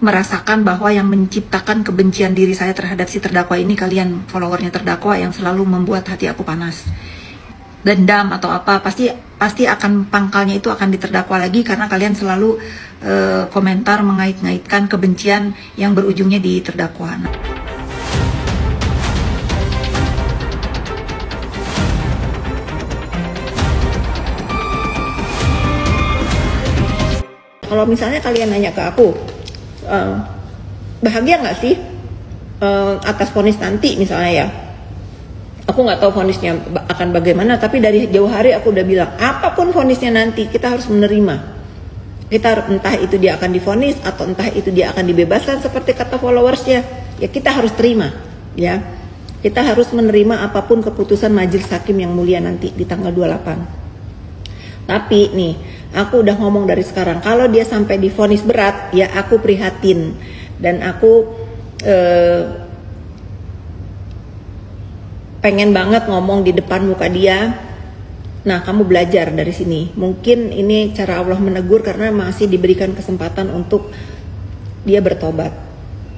merasakan bahwa yang menciptakan kebencian diri saya terhadap si terdakwa ini kalian, followernya terdakwa, yang selalu membuat hati aku panas. Dendam atau apa, pasti akan pangkalnya itu akan diterdakwa lagi, karena kalian selalu komentar mengait-ngaitkan kebencian yang berujungnya di terdakwa. Kalau misalnya kalian nanya ke aku, bahagia nggak sih atas vonis nanti misalnya ya, aku nggak tahu vonisnya akan bagaimana, tapi dari jauh hari aku udah bilang, apapun vonisnya nanti kita harus menerima. Kita entah itu dia akan divonis atau entah itu dia akan dibebaskan seperti kata followersnya, ya kita harus terima, ya kita harus menerima apapun keputusan majelis hakim yang mulia nanti di tanggal 28. Tapi nih, aku udah ngomong dari sekarang, kalau dia sampai divonis berat, ya aku prihatin dan aku pengen banget ngomong di depan muka dia. Nah, kamu belajar dari sini. Mungkin ini cara Allah menegur karena masih diberikan kesempatan untuk dia bertobat.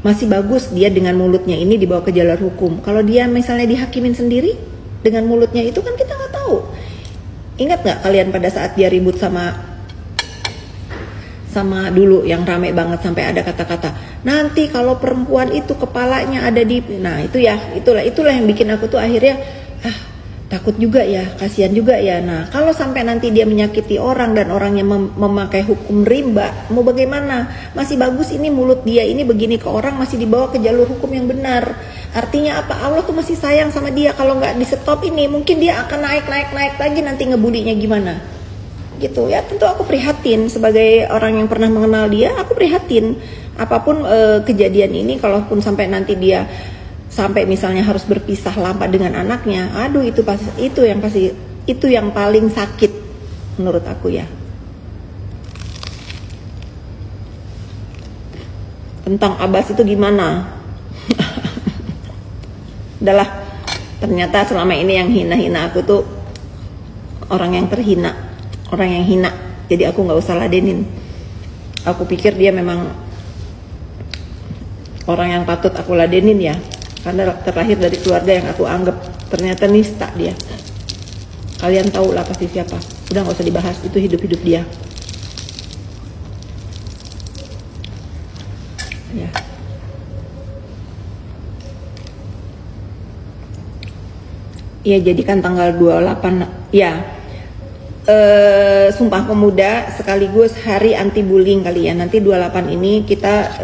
Masih bagus dia dengan mulutnya ini dibawa ke jalur hukum. Kalau dia misalnya dihakimin sendiri dengan mulutnya itu kan kita nggak tahu. Ingat nggak kalian pada saat dia ribut sama dulu yang rame banget sampai ada kata-kata, nanti kalau perempuan itu kepalanya ada di, nah itu ya, itulah yang bikin aku tuh akhirnya takut juga ya, kasihan juga ya. Nah kalau sampai nanti dia menyakiti orang dan orangnya memakai hukum rimba, mau bagaimana? Masih bagus ini mulut dia ini begini ke orang masih dibawa ke jalur hukum yang benar. Artinya apa? Allah tuh masih sayang sama dia. Kalau nggak di stop ini, mungkin dia akan naik lagi nanti ngebulinya gimana? Gitu ya. Tentu aku prihatin sebagai orang yang pernah mengenal dia. Aku prihatin apapun kejadian ini. Kalaupun sampai nanti dia sampai misalnya harus berpisah lama dengan anaknya, aduh itu yang paling sakit menurut aku ya. Tentang Abbas itu gimana? Udahlah, ternyata selama ini yang hina-hina aku tuh orang yang terhina, orang yang hina. Jadi aku nggak usah ladenin. Aku pikir dia memang orang yang patut aku ladenin ya, karena terlahir dari keluarga yang aku anggap ternyata nista dia. Kalian tahu lah pasti siapa. Udah nggak usah dibahas, itu hidup dia. Ya. Iya, jadikan tanggal 28 ya. Sumpah Pemuda sekaligus hari anti bullying kali ya. Nanti 28 ini kita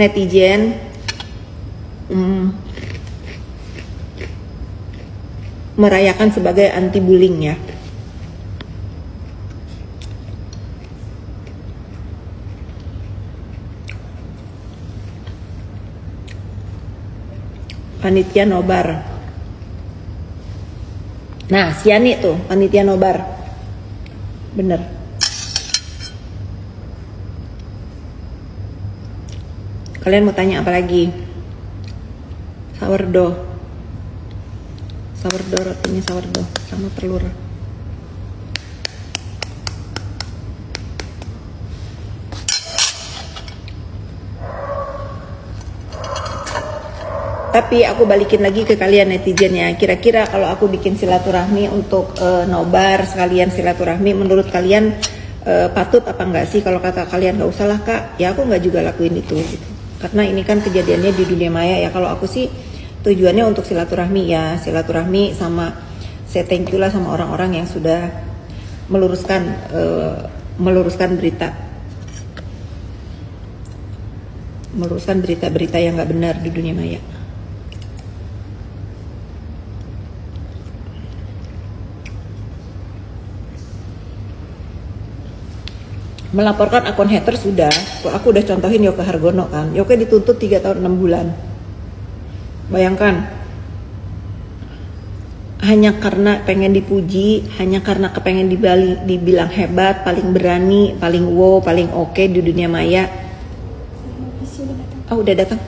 netizen merayakan sebagai anti bullying ya. Panitia nobar. Nah, Siani tuh panitia nobar. Bener. Kalian mau tanya apa lagi? Sourdough rotinya sourdough sama telur. Tapi aku balikin lagi ke kalian netizen ya. Kira-kira kalau aku bikin silaturahmi untuk nobar sekalian silaturahmi, menurut kalian patut apa enggak sih? Kalau kata kalian nggak usah lah kak, ya aku nggak juga lakuin itu gitu. Karena ini kan kejadiannya di dunia maya ya. Kalau aku sih tujuannya untuk silaturahmi ya, silaturahmi sama saya thank you lah sama orang-orang yang sudah meluruskan berita-berita yang nggak benar di dunia maya. Melaporkan akun hater sudah, aku udah contohin Yoke Hargono kan. Yoke dituntut 3 tahun 6 bulan. Bayangkan, hanya karena pengen dipuji, hanya karena kepengen dibilang hebat, paling berani, paling wow, paling oke di dunia maya. Oh udah datang.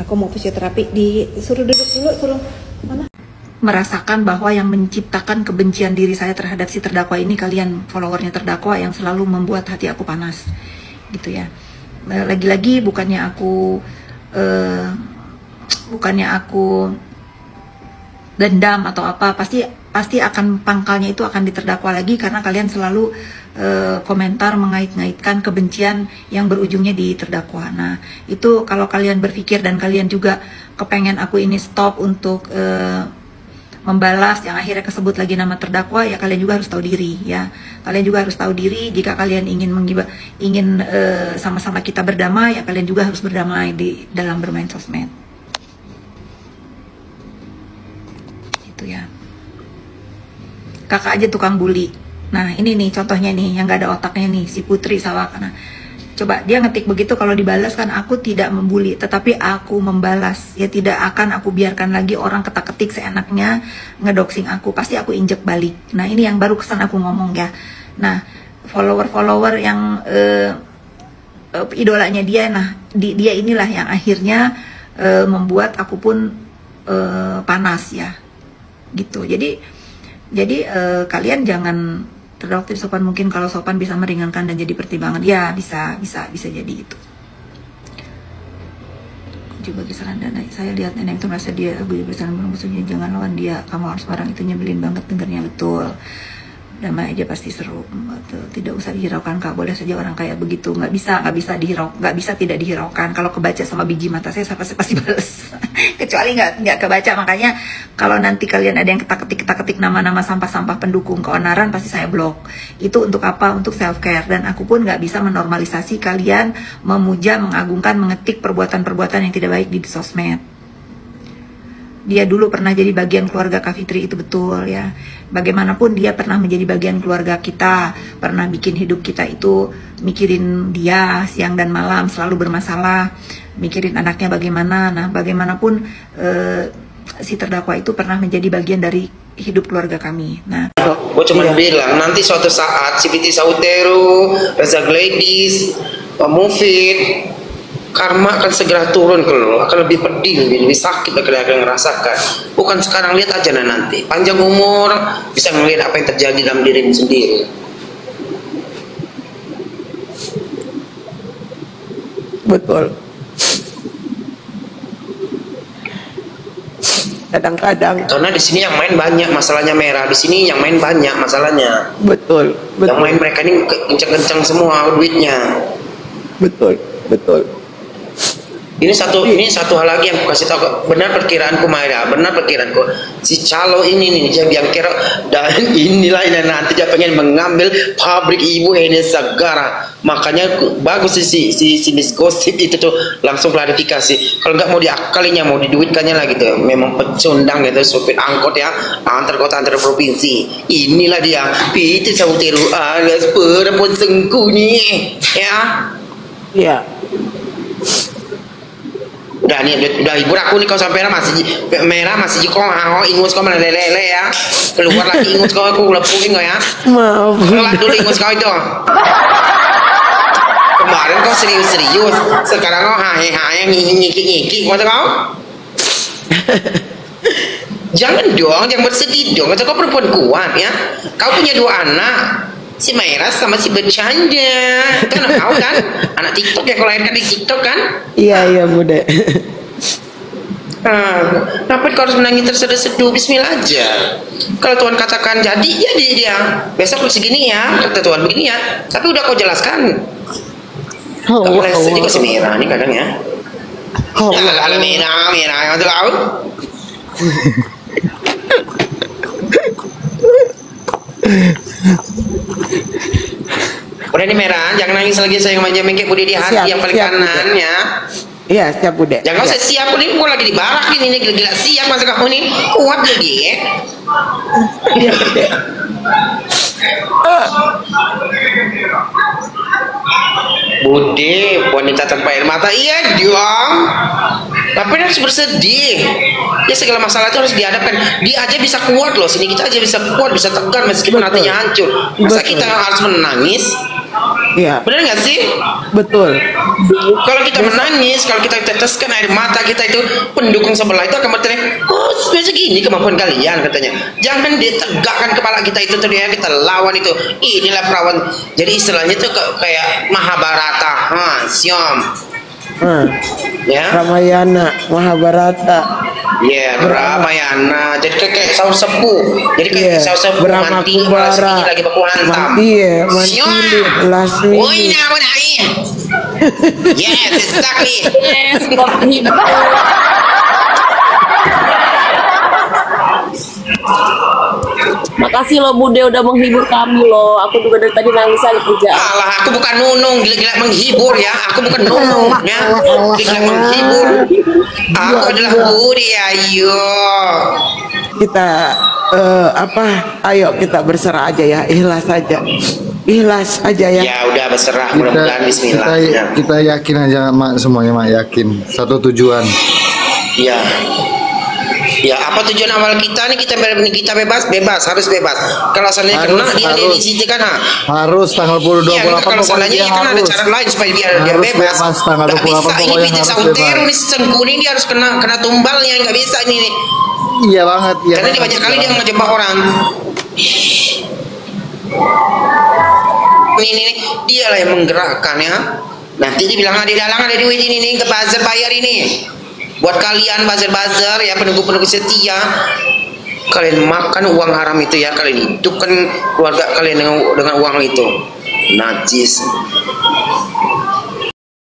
Aku mau fisioterapi, disuruh duduk dulu, suruh mana? Merasakan bahwa yang menciptakan kebencian diri saya terhadap si terdakwa ini kalian, followernya terdakwa, yang selalu membuat hati aku panas. gitu ya. Lagi-lagi bukannya aku dendam atau apa, pasti akan pangkalnya itu akan diterdakwa lagi karena kalian selalu komentar mengait-ngaitkan kebencian yang berujungnya di terdakwa. Nah, itu kalau kalian berpikir dan kalian juga kepengen aku ini stop untuk membalas yang akhirnya kesebut lagi nama terdakwa, ya kalian juga harus tahu diri ya. Kalian juga harus tahu diri jika kalian ingin sama-sama kita berdamai, ya kalian juga harus berdamai di dalam bermain sosmed. Itu ya. Kakak aja tukang bully. Nah, ini nih contohnya nih yang gak ada otaknya nih, si Putri Sawakana. Coba dia ngetik begitu, kalau dibalas kan aku tidak membuli, tetapi aku membalas. Ya tidak akan aku biarkan lagi orang ketak-ketik seenaknya ngedoxing aku, pasti aku injek balik. Nah, ini yang baru kesan aku ngomong ya. Nah, follower-follower yang idolanya dia, nah dia inilah yang akhirnya membuat aku pun panas ya. Gitu. Jadi kalian jangan terdoktrin sopan. Mungkin kalau sopan bisa meringankan dan jadi pertimbangan, ya bisa jadi itu. Coba kisaran dana, saya lihat nenek itu merasa dia gue bersama musuhnya, jangan lawan dia, kamu harus barang itu nyebelin banget dengarnya. Betul, damai aja pasti seru. Betul. Tidak usah dihiraukan Kak, boleh saja orang kayak begitu, nggak bisa tidak dihiraukan. Kalau kebaca sama biji mata saya pasti balas. Kecuali nggak kebaca. Makanya kalau nanti kalian ada yang ketik nama-nama sampah-sampah pendukung keonaran, pasti saya blok. Itu untuk apa? Untuk self care. Dan aku pun nggak bisa menormalisasi kalian memuja, mengagungkan, mengetik perbuatan-perbuatan yang tidak baik di sosmed. Dia dulu pernah jadi bagian keluarga Kak Fitri, itu betul ya. Bagaimanapun dia pernah menjadi bagian keluarga kita, pernah bikin hidup kita itu mikirin dia siang dan malam, selalu bermasalah, mikirin anaknya bagaimana. Nah, bagaimanapun si terdakwa itu pernah menjadi bagian dari hidup keluarga kami. Nah, gue cuma bilang nanti suatu saat si Piti Sautero, Reza Gladys, Mufid, karma akan segera turun ke lo, akan lebih pedih, lebih sakit akan ngerasakan. Bukan sekarang, lihat aja nanti. Panjang umur bisa melihat apa yang terjadi dalam dirimu sendiri. Betul. Kadang-kadang. Karena di sini yang main banyak, masalahnya Merah. Di sini yang main banyak masalahnya. Betul. Yang main mereka ini kencang-kencang semua duitnya. Betul. Ini satu hal lagi yang aku kasih tahu, benar perkiraanku Maira, benar perkiraanku. Si calo ini nih yang kira, dan inilah yang nanti dia pengen mengambil pabrik ibu ini segara. Makanya bagus si Miss Gosip itu tuh langsung klarifikasi. Kalau nggak mau diakalinya, mau diduitkannya lagi tuh, memang pecundang gitu, supir angkot ya, antar kota antar provinsi. Inilah dia, Piti Sautero alias perempuan sengkuni, ya. Iya. Udah hibur aku nih, kau sampai merah masih kau ingus kau melelele ya, keluar lagi ingus kau, aku lepuin kau ya. Maaf. Keluar dulu ingus kau itu. Kemarin kau serius, sekarang kau hae ngiki kau tahu? Jangan bersedih dong, kata kau perempuan kuat ya. Kau punya 2 anak, si Merah sama si bercanda. Kan tahu kan? Anak TikTok yang kau lahirkan di TikTok kan? Iya Bude. Kenapa kau harus menangis terseduh-seduh? Bismillah aja. Kalau Tuhan katakan jadi dia. Besok segini ya, kata Tuhan begini ya. Tapi udah kau jelaskan. Kau boleh sedih kau si Merah nih kadang ya. Ala Merah yang tahu. Udah nih Merah, jangan nangis lagi, saya ngomong mengke budi di hati yang paling kanan ya. Iya, siap Bude. Jangan usah siap nih, gue lagi di barak ini gila-gila siap masa kamu nih. Kuat lagi ya. Iya Bude. Bude, wanita tanpa air mata, iya dong. Tapi harus bersedih. Ya segala masalah itu harus dihadapkan. Dia aja bisa kuat loh, sini kita aja bisa kuat, bisa tegar meskipun hatinya hancur. Masa kita harus menangis? Iya. Benar nggak sih? Betul. Kalau kita menangis, kalau kita teteskan air mata kita itu, pendukung sebelah itu akan bertanya, oh sebenarnya gini kemampuan kalian katanya. Jangan ditegakkan kepala kita itu terus kita lawan itu. Inilah perawan. Jadi istilahnya itu kayak Mahabharata Siom. Ya. Ramayana, Mahabharata. Ya, Ramayana. Jadi kayak saus sepuh. Jadi kayak saus sepuh Brahma mati Kumbara. lagi baku hantam. Iya, Mantili, Lasmi. Oh, ini apa nih? Yes, exactly. Yes, menghibur. Makasih lo Bude udah menghibur kami lo. Aku juga dari tadi nangis aja kerja. Alah, aku bukan nunung, gila-gila menghibur ya. Aku bukan nunung ya. Gila menghibur. Aku adalah Budi, ayo. Kita ayo kita berserah aja ya, ikhlas aja. Ikhlas aja ya. Ya udah berserah, mudah-mudahan bismillah. Kita yakin aja Mak, semuanya Mak yakin. Satu tujuan. Ya. Ya, apa tujuan awal kita nih? Kita bebas, harus bebas. Kalau salahnya kena dia di sini kan. Harus tanggal 28 ya, kalau salahnya kan ada cara lain supaya dia bebas. Tanggal 28 bisa ini pokoknya pinjam harus sautero bebas. nih sengkuni dia harus kena tumbalnya, nggak bisa ini. Iya banget ya. Karena dia banyak kali dia ngejebak orang. Ini dia lah yang menggerakkan ya. Nanti dia bilang ada dalang, ada duit ini nih ke buzzer bayar ini. Buat kalian buzzer-buzzer ya, penunggu-penunggu setia, kalian makan uang haram itu ya, kalian hidupkan keluarga kalian dengan uang itu najis.